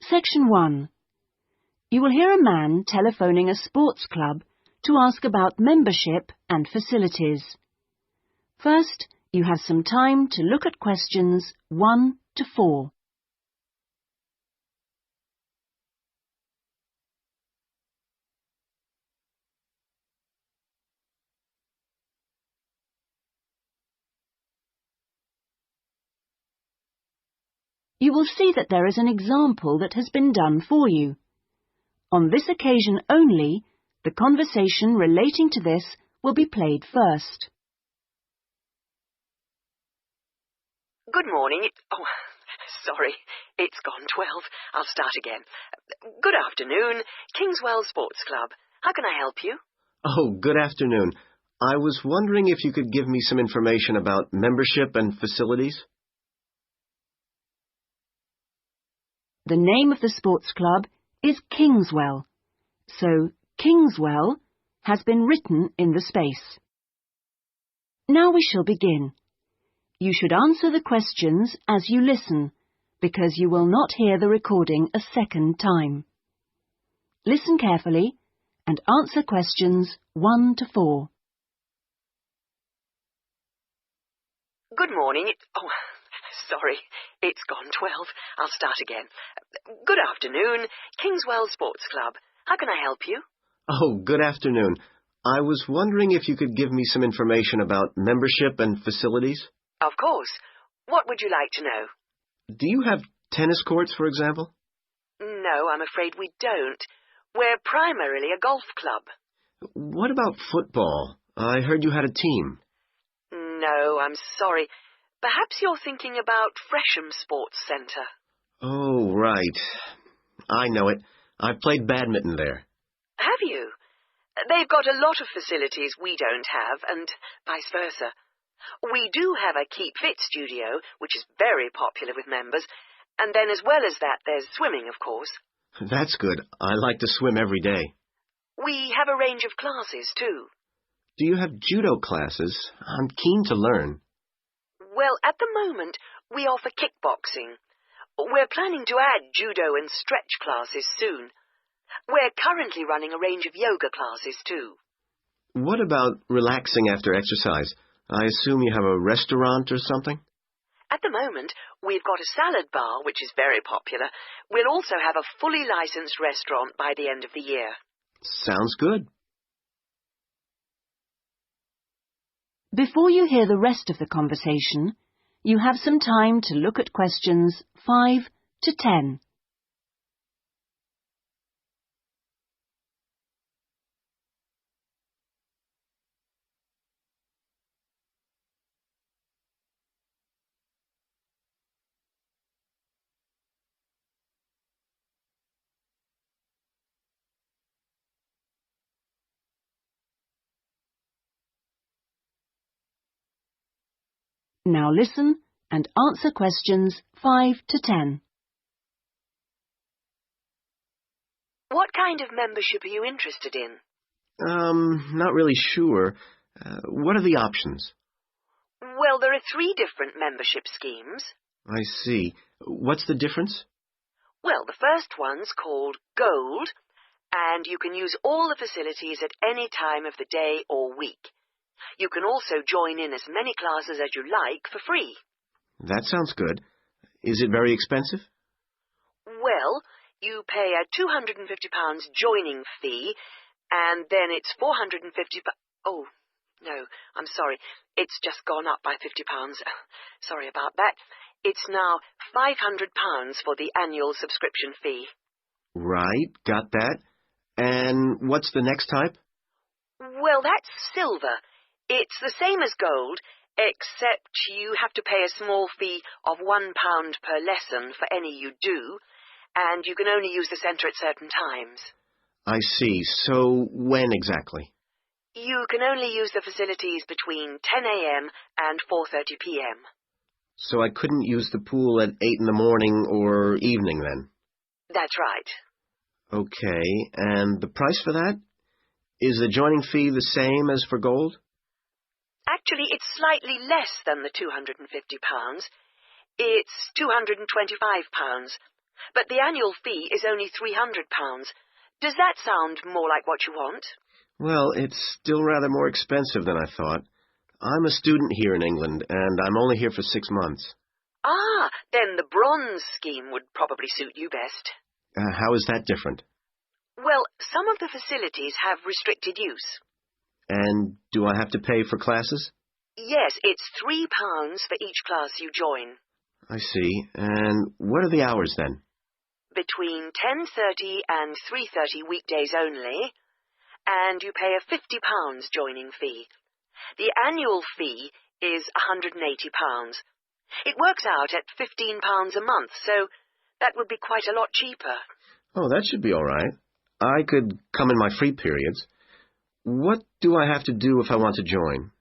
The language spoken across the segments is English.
Section 1. You will hear a man telephoning a sports club to ask about membership and facilities. First, you have some time to look at questions 1 to 4. You will see that there is an example that has been done for you. On this occasion only, the conversation relating to this will be played first. Good morning. Sorry, it's gone 12. I'll start again. Good afternoon, Kingswell Sports Club. How can I help you? Oh, good afternoon. I was wondering if you could give me some information about membership and facilities. The name of the sports club is Kingswell, so Kingswell has been written in the space. Now we shall begin. You should answer the questions as you listen, because you will not hear the recording a second time. Listen carefully and answer questions 1 to 4. Good morning. Sorry, it's gone 12. I'll start again. Good afternoon, Kingswell Sports Club. How can I help you? Oh, good afternoon. I was wondering if you could give me some information about membership and facilities. Of course. What would you like to know? Do you have tennis courts, for example? No, I'm afraid we don't. We're primarily a golf club. What about football? I heard you had a team. No, I'm sorry. Perhaps you're thinking about Fresham Sports Centre. Oh, right. I know it. I've played badminton there. Have you? They've got a lot of facilities we don't have, and vice versa. We do have a Keep Fit studio, which is very popular with members, and then as well as that, there's swimming, of course. That's good. I like to swim every day. We have a range of classes, too. Do you have judo classes? I'm keen to learn. Well, at the moment, we offer kickboxing. We're planning to add judo and stretch classes soon. We're currently running a range of yoga classes, too. What about relaxing after exercise? I assume you have a restaurant or something? At the moment, we've got a salad bar, which is very popular. We'll also have a fully licensed restaurant by the end of the year. Sounds good. Before you hear the rest of the conversation, you have some time to look at questions 5 to 10. Now listen and answer questions 5 to 10. What kind of membership are you interested in? Not really sure. What are the options? Well, there are 3 different membership schemes. I see. What's the difference? Well, the first one's called Gold, and you can use all the facilities at any time of the day or week. You can also join in as many classes as you like for free. That sounds good. Is it very expensive? Well, you pay a £250 joining fee, and then it's £450... Oh, no, I'm sorry. It's just gone up by £50. Sorry about that. It's now £500 for the annual subscription fee. Right, got that. And what's the next type? Well, that's silver. It's the same as gold, except you have to pay a small fee of £1 per lesson for any you do, and you can only use the centre at certain times. I see. So when exactly? You can only use the facilities between 10 a.m. and 4:30 p.m. So I couldn't use the pool at 8 in the morning or evening then? That's right. Okay, and the price for that? Is the joining fee the same as for gold? Actually, it's slightly less than the £250. It's £225. But the annual fee is only £300. Does that sound more like what you want? Well, it's still rather more expensive than I thought. I'm a student here in England, and I'm only here for 6 months. Ah, then the bronze scheme would probably suit you best. How is that different? Well, some of the facilities have restricted use. And do I have to pay for classes? Yes, it's £3 for each class you join. I see. And what are the hours then? Between 10:30 and 3:30 weekdays only, and you pay a £50 joining fee. The annual fee is £180. It works out at £15 a month, so that would be quite a lot cheaper. Oh, that should be all right. I could come in my free periods. What do I have to do if I want to join?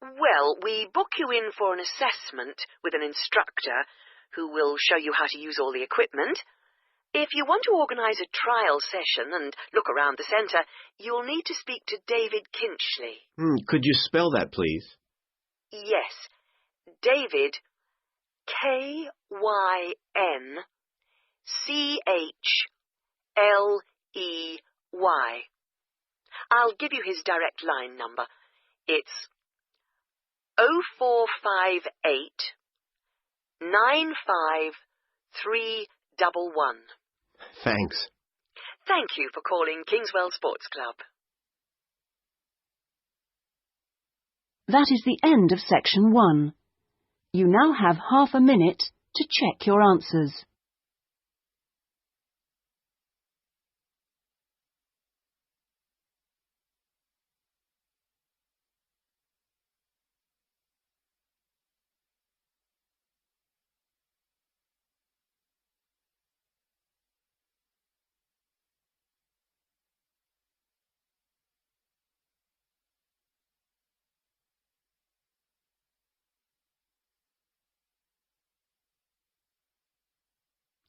Well, we book you in for an assessment with an instructor who will show you how to use all the equipment. If you want to organise a trial session and look around the centre, you'll need to speak to David Kinchley. Could you spell that, please? Yes, David, Kynchley. I'll give you his direct line number. It's 0458 95311. Thanks. Thank you for calling Kingswell Sports Club. That is the end of section 1. You now have half a minute to check your answers.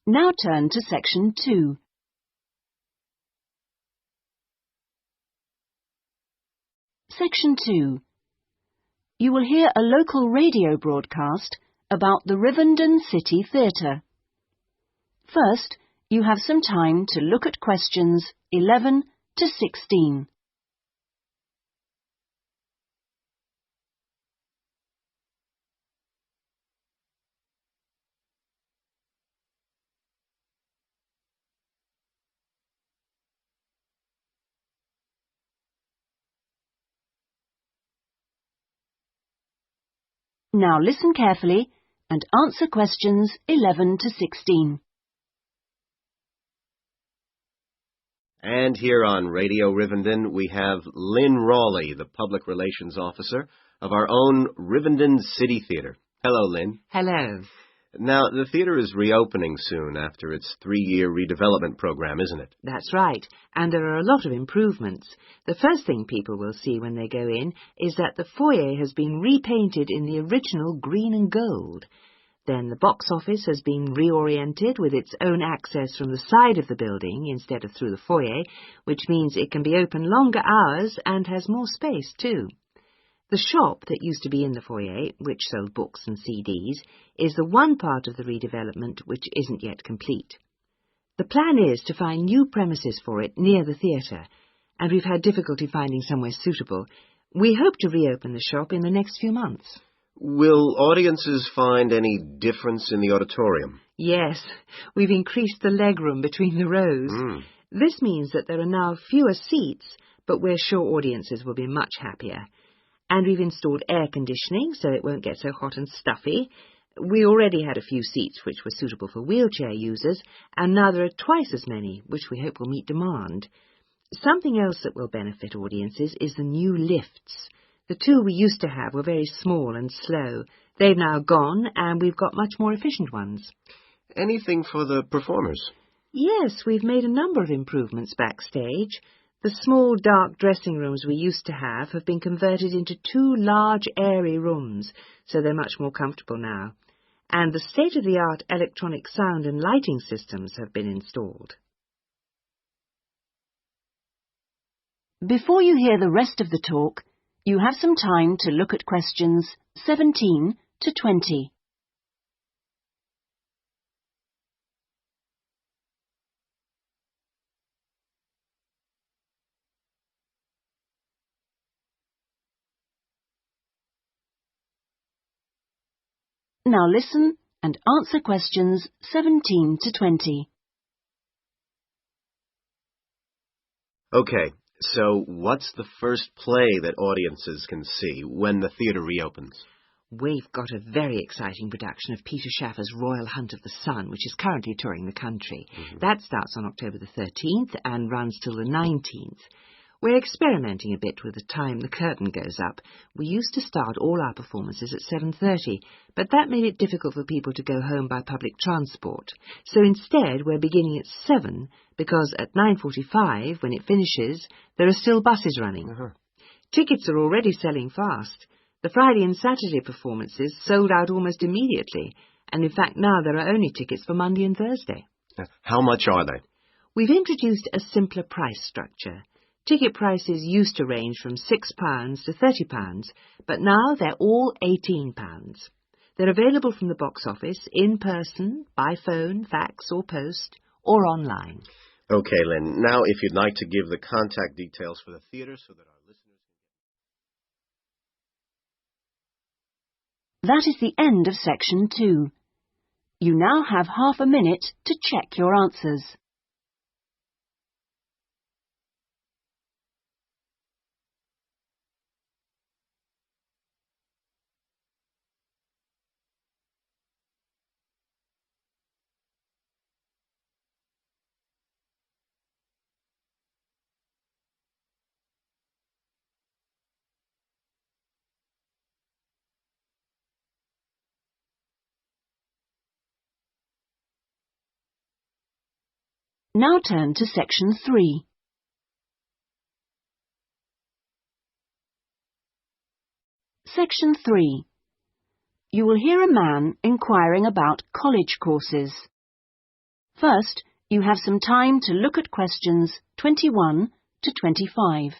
Now turn to section 2. Section 2. You will hear a local radio broadcast about the Rivendell City Theatre. First, you have some time to look at questions 11 to 16. Now listen carefully and answer questions 11 to 16. And here on Radio Rivendell, we have Lynn Rawley, the Public Relations Officer of our own Rivendell City Theatre. Hello, Lynn. Hello. Now, the theatre is reopening soon after its 3-year redevelopment program, isn't it? That's right, and there are a lot of improvements. The first thing people will see when they go in is that the foyer has been repainted in the original green and gold. Then the box office has been reoriented with its own access from the side of the building instead of through the foyer, which means it can be open longer hours and has more space too. The shop that used to be in the foyer, which sold books and CDs, is the one part of the redevelopment which isn't yet complete. The plan is to find new premises for it near the theatre, and we've had difficulty finding somewhere suitable. We hope to reopen the shop in the next few months. Will audiences find any difference in the auditorium? Yes, we've increased the legroom between the rows. This means that there are now fewer seats, but we're sure audiences will be much happier. And we've installed air conditioning so it won't get so hot and stuffy. We already had a few seats which were suitable for wheelchair users, and now there are twice as many, which we hope will meet demand. Something else that will benefit audiences is the new lifts. The 2 we used to have were very small and slow. They've now gone, and we've got much more efficient ones. Anything for the performers? Yes, we've made a number of improvements backstage. The small, dark dressing rooms we used to have been converted into 2 large, airy rooms, so they're much more comfortable now. And the state-of-the-art electronic sound and lighting systems have been installed. Before you hear the rest of the talk, you have some time to look at questions 17 to 20. now listen and answer questions 17 to 20. Okay, so what's the first play that audiences can see when the theatre reopens? We've got a very exciting production of Peter Shaffer's Royal Hunt of the Sun, which is currently touring the country. That starts on October the 13th and runs till the 19th. We're experimenting a bit with the time the curtain goes up. We used to start all our performances at 7:30, but that made it difficult for people to go home by public transport. So instead, we're beginning at 7, because at 9:45, when it finishes, there are still buses running. Tickets are already selling fast. The Friday and Saturday performances sold out almost immediately, and in fact now there are only tickets for Monday and Thursday. How much are they? We've introduced a simpler price structure. Ticket prices used to range from £6 to £30, but now they're all £18. They're available from the box office, in person, by phone, fax or post, or online. Okay, Lynn, now if you'd like to give the contact details for the theatre so that our listeners... That is the end of section 2. You now have half a minute to check your answers. Now turn to section 3. Section 3. You will hear a man inquiring about college courses. First, you have some time to look at questions 21 to 25.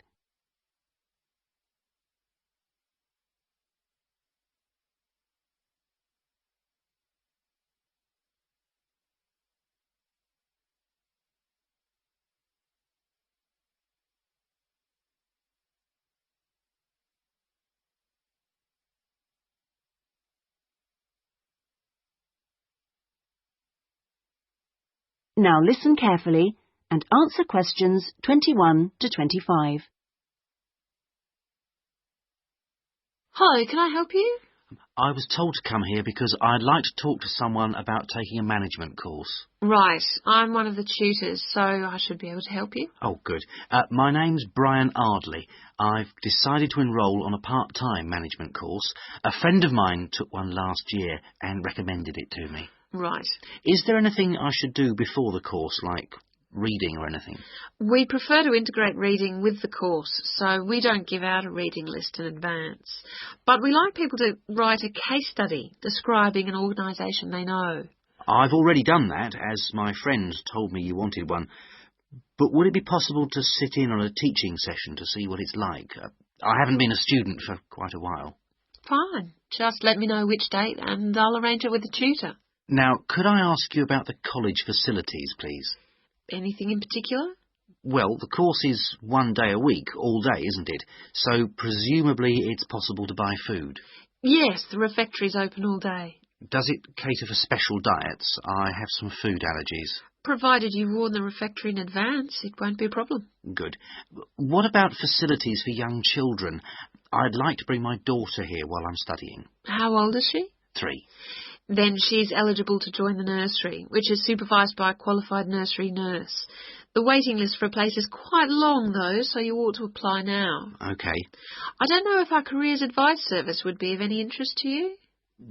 Now listen carefully and answer questions 21 to 25. Hi, can I help you? I was told to come here because I'd like to talk to someone about taking a management course. Right, I'm one of the tutors, so I should be able to help you. Oh, good. My name's Brian Ardley. I've decided to enrol on a part-time management course. A friend of mine took one last year and recommended it to me. Right. Is there anything I should do before the course, like reading or anything? We prefer to integrate reading with the course, so we don't give out a reading list in advance. But we like people to write a case study describing an organisation they know. I've already done that, as my friend told me you wanted one. But would it be possible to sit in on a teaching session to see what it's like? I haven't been a student for quite a while. Fine. Just let me know which date and I'll arrange it with the tutor. Now, could I ask you about the college facilities, please? Anything in particular? Well, the course is 1 day a week, all day, isn't it? So presumably it's possible to buy food. Yes, the refectory's open all day. Does it cater for special diets? I have some food allergies. Provided you warn the refectory in advance, it won't be a problem. Good. What about facilities for young children? I'd like to bring my daughter here while I'm studying. How old is she? 3. Then she's eligible to join the nursery, which is supervised by a qualified nursery nurse. The waiting list for a place is quite long, though, so you ought to apply now. OK. I don't know if our careers advice service would be of any interest to you.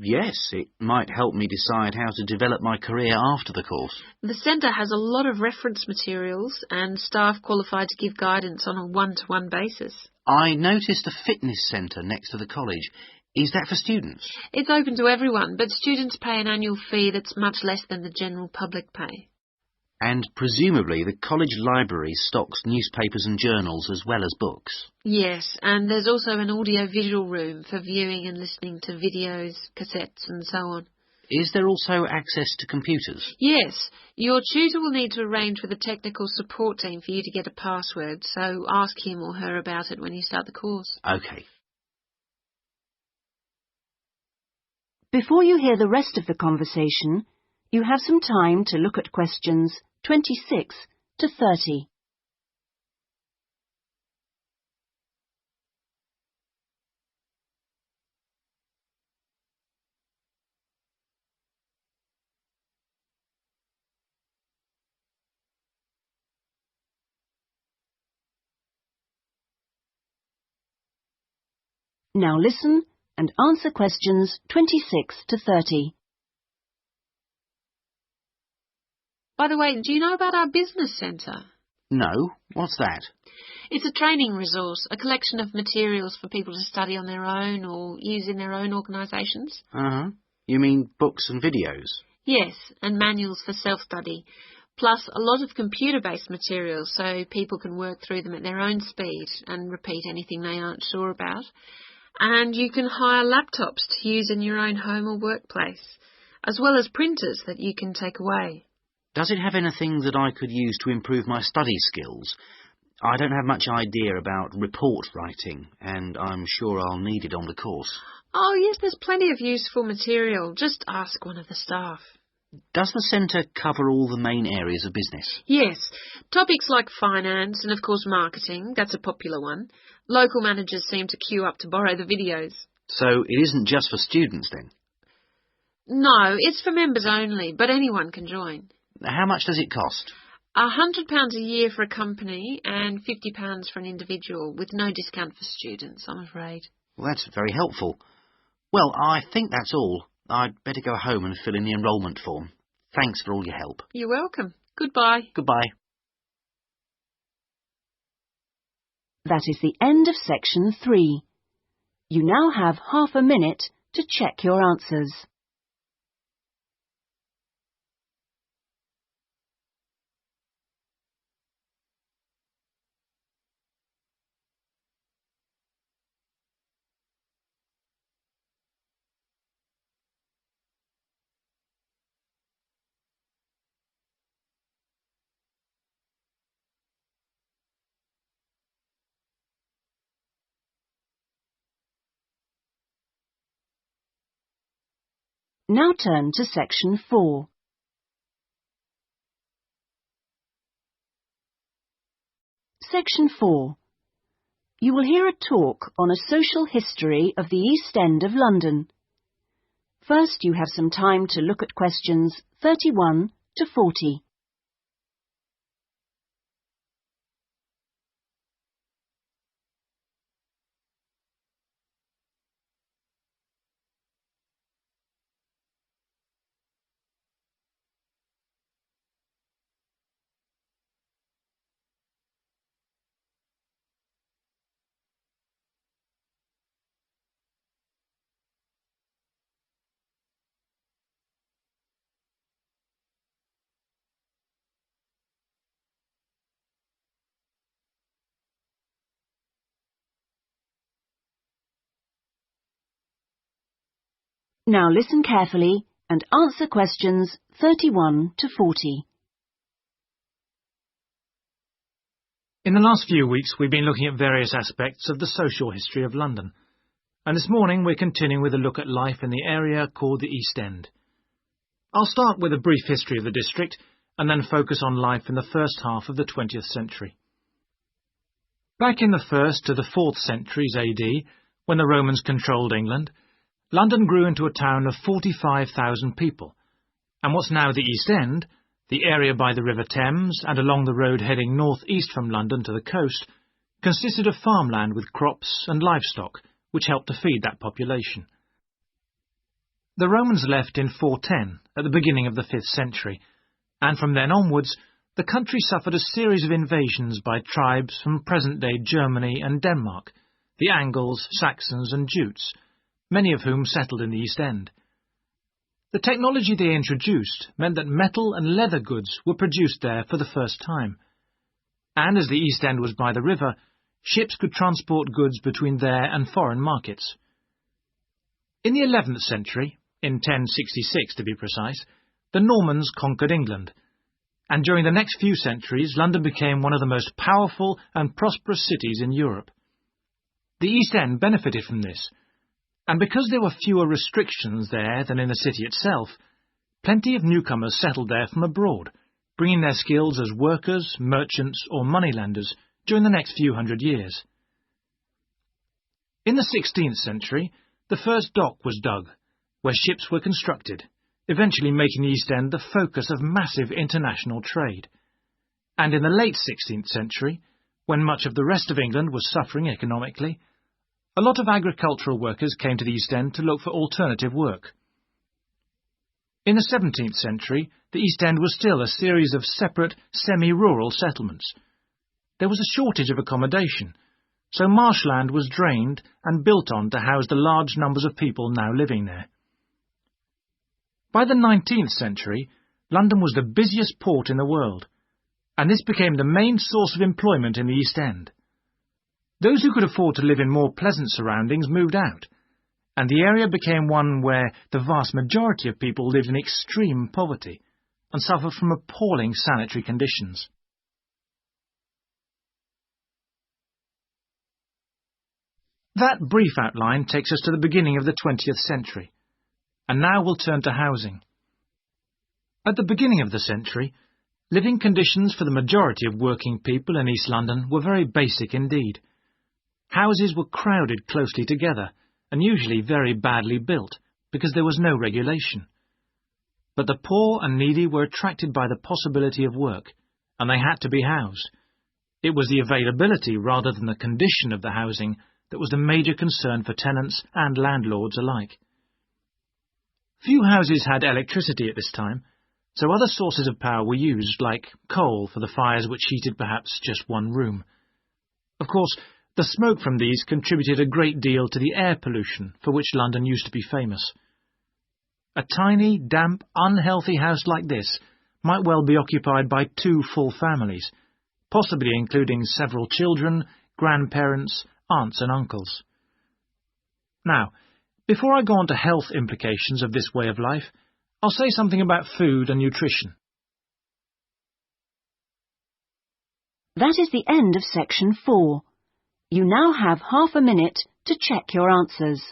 Yes, it might help me decide how to develop my career after the course. The centre has a lot of reference materials and staff qualified to give guidance on a one-to-one basis. I noticed a fitness centre next to the college. Is that for students? It's open to everyone, but students pay an annual fee that's much less than the general public pay. And presumably the college library stocks newspapers and journals as well as books. Yes, and there's also an audio-visual room for viewing and listening to videos, cassettes and so on. Is there also access to computers? Yes, your tutor will need to arrange with a technical support team for you to get a password, so ask him or her about it when you start the course. OK. Before you hear the rest of the conversation, you have some time to look at questions 26 to 30. Now listen and answer questions 26 to 30. By the way, do you know about our business centre? No, what's that? It's a training resource, a collection of materials for people to study on their own or use in their own organisations. Uh-huh. You mean books and videos? Yes, and manuals for self-study, plus a lot of computer-based materials so people can work through them at their own speed and repeat anything they aren't sure about. And you can hire laptops to use in your own home or workplace, as well as printers that you can take away. Does it have anything that I could use to improve my study skills? I don't have much idea about report writing, and I'm sure I'll need it on the course. Oh, yes, there's plenty of useful material. Just ask one of the staff. Does the centre cover all the main areas of business? Yes, topics like finance and, of course, marketing, that's a popular one. Local managers seem to queue up to borrow the videos. So it isn't just for students, then? No, it's for members only, but anyone can join. How much does it cost? £100 a year for a company and £50 for an individual, with no discount for students, I'm afraid. Well, that's very helpful. Well, I think that's all. I'd better go home and fill in the enrolment form. Thanks for all your help. You're welcome. Goodbye. Goodbye. That is the end of section 3. You now have half a minute to check your answers. Now turn to section 4. Section 4. You will hear a talk on a social history of the East End of London. First, you have some time to look at questions 31 to 40. Now listen carefully and answer questions 31 to 40. In the last few weeks, we've been looking at various aspects of the social history of London, and this morning we're continuing with a look at life in the area called the East End. I'll start with a brief history of the district and then focus on life in the first half of the 20th century. Back in the 1st to the 4th centuries AD, when the Romans controlled England, London grew into a town of 45,000 people, and what's now the East End, the area by the River Thames and along the road heading north-east from London to the coast, consisted of farmland with crops and livestock, which helped to feed that population. The Romans left in 410, at the beginning of the 5th century, and from then onwards, the country suffered a series of invasions by tribes from present-day Germany and Denmark, the Angles, Saxons and Jutes, many of whom settled in the East End. The technology they introduced meant that metal and leather goods were produced there for the first time, and as the East End was by the river, ships could transport goods between there and foreign markets. In the 11th century, in 1066 to be precise, the Normans conquered England, and during the next few centuries London became one of the most powerful and prosperous cities in Europe. The East End benefited from this, And because there were fewer restrictions there than in the city itself, plenty of newcomers settled there from abroad, bringing their skills as workers, merchants or moneylenders during the next few hundred years. In the 16th century, the first dock was dug, where ships were constructed, eventually making the East End the focus of massive international trade. And in the late 16th century, when much of the rest of England was suffering economically, a lot of agricultural workers came to the East End to look for alternative work. In the 17th century, the East End was still a series of separate, semi-rural settlements. There was a shortage of accommodation, so marshland was drained and built on to house the large numbers of people now living there. By the 19th century, London was the busiest port in the world, and this became the main source of employment in the East End. Those who could afford to live in more pleasant surroundings moved out, and the area became one where the vast majority of people lived in extreme poverty and suffered from appalling sanitary conditions. That brief outline takes us to the beginning of the 20th century, and now we'll turn to housing. At the beginning of the century, living conditions for the majority of working people in East London were very basic indeed. Houses were crowded closely together, and usually very badly built, because there was no regulation. But the poor and needy were attracted by the possibility of work, and they had to be housed. It was the availability rather than the condition of the housing that was the major concern for tenants and landlords alike. Few houses had electricity at this time, so other sources of power were used, like coal for the fires which heated perhaps just one room. Of course, the smoke from these contributed a great deal to the air pollution for which London used to be famous. A tiny, damp, unhealthy house like this might well be occupied by 2 full families, possibly including several children, grandparents, aunts and uncles. Now, before I go on to health implications of this way of life, I'll say something about food and nutrition. That is the end of section 4. You now have half a minute to check your answers.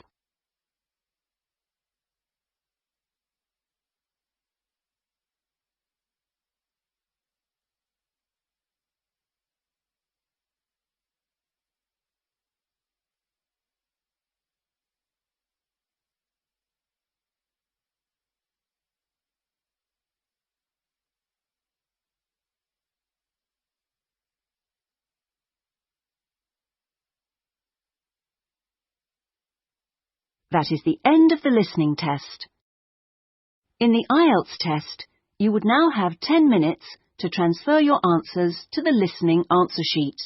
That is the end of the listening test. In the IELTS test, you would now have 10 minutes to transfer your answers to the listening answer sheet.